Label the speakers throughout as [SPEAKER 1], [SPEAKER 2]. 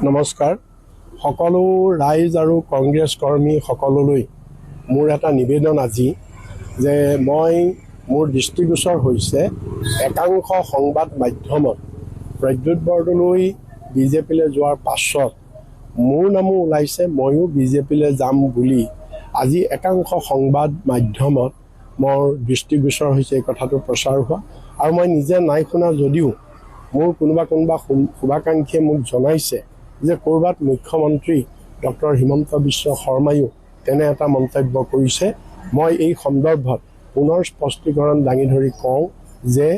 [SPEAKER 1] নমস্কাৰ সকলো ৰাইজ আৰু কংগ্ৰেছ কৰ্মী সকলোলৈ মোৰ এটা নিবেদন আজি যে মোৰ দৃষ্টিগোচৰ হৈছে একাংশ সংবাদ মাধ্যমত প্ৰদ্যুৎ বৰদলৈ বিজেপিলৈ যোৱাৰ পাছত মোৰ নামো ওলাইছে ময়ো বিজেপিলৈ যাম বুলি আজি একাংশ সংবাদ মাধ্যমত মোৰ দৃষ্টিগোচৰ হৈছে এই কথাটো প্ৰচাৰ হোৱা আৰু মই নিজে নাই শুনা যদিও মোৰ কোনোবা শুভাকাংক্ষীয়ে মোক জনাইছে যে ক'ৰবাত মুখ্যমন্ত্ৰী ডক্টৰ হিমন্ত বিশ্ব শৰ্মায়ো তেনে এটা মন্তব্য কৰিছে। মই এই সন্দৰ্ভত পুনৰ স্পষ্টীকৰণ দাঙি ধৰি কওঁ যে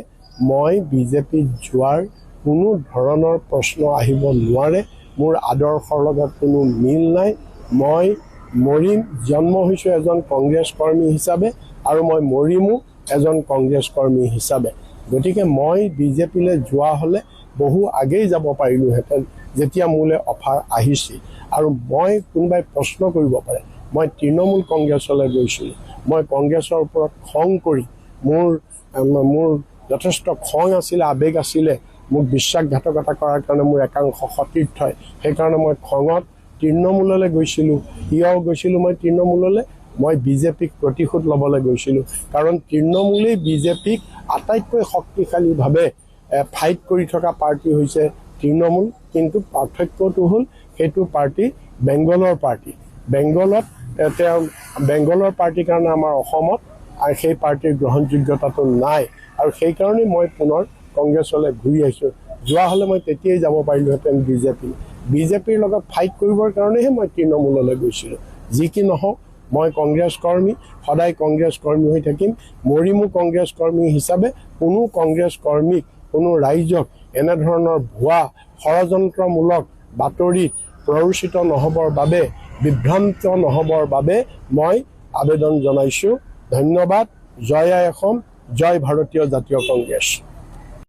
[SPEAKER 1] মই বিজেপিত যোৱাৰ কোনো ধৰণৰ প্ৰশ্ন আহিব নোৱাৰে। মোৰ আদৰ্শৰ লগত কোনো মিল নাই। মই মৰিম, জন্ম হৈছোঁ এজন কংগ্ৰেছ কৰ্মী হিচাপে আৰু মই মৰিমো এজন কংগ্ৰেছ কৰ্মী হিচাপে। গতিকে মই বিজেপিলৈ যোৱা হ'লে বহু আগেই যাব পাৰিলোহেঁতেন যেতিয়া মোলৈ অফাৰ আহিছিল। আৰু মই কোনোবাই প্ৰশ্ন কৰিব পাৰে মই তৃণমূল কংগ্ৰেছলৈ গৈছিলোঁ, মই কংগ্ৰেছৰ ওপৰত খং কৰি মোৰ যথেষ্ট খং আছিলে, আৱেগ আছিলে, মোক বিশ্বাসঘাতকতা কৰাৰ কাৰণে মোৰ একাংশ সতীৰ্থই, সেইকাৰণে মই খঙত তৃণমূললৈ গৈছিলোঁ। কিয় গৈছিলোঁ মই তৃণমূললৈ? মই বিজেপিক প্ৰতিশোধ ল'বলৈ গৈছিলোঁ, কাৰণ তৃণমূলেই বিজেপিক আটাইতকৈ শক্তিশালীভাৱে ফাইট কৰি থকা পাৰ্টি হৈছে তৃণমূল। কিন্তু পাৰ্থক্যটো হ'ল সেইটো পাৰ্টি বেংগলৰ পাৰ্টি। বেংগলৰ পাৰ্টিৰ কাৰণে আমাৰ অসমত আৰু সেই পাৰ্টিৰ গ্ৰহণযোগ্যতাটো নাই আৰু সেইকাৰণেই মই পুনৰ কংগ্ৰেছলৈ ঘূৰি আহিছোঁ। যোৱা হ'লে মই তেতিয়াই যাব পাৰিলোহেঁতেন বিজেপিৰ লগত ফাইট কৰিবৰ কাৰণেহে মই তৃণমূললৈ গৈছিলোঁ। যি কি নহওক মই কংগ্ৰেছ কৰ্মী, সদায় কংগ্ৰেছ কৰ্মী হৈ থাকিম, মৰিমো কংগ্ৰেছ কৰ্মী হিচাপে। কোনো কংগ্ৰেছ কৰ্মীক, কোনো ৰাইজক এনেধৰণৰ ভুৱা ষড়যন্ত্ৰমূলক বাতৰিত প্ৰৰোচিত নহ'বৰ বাবে, বিভ্ৰান্ত নহ'বৰ বাবে মই আবেদন জনাইছোঁ। ধন্যবাদ। জয় আই অসম, জয় ভাৰতীয় জাতীয় কংগ্ৰেছ।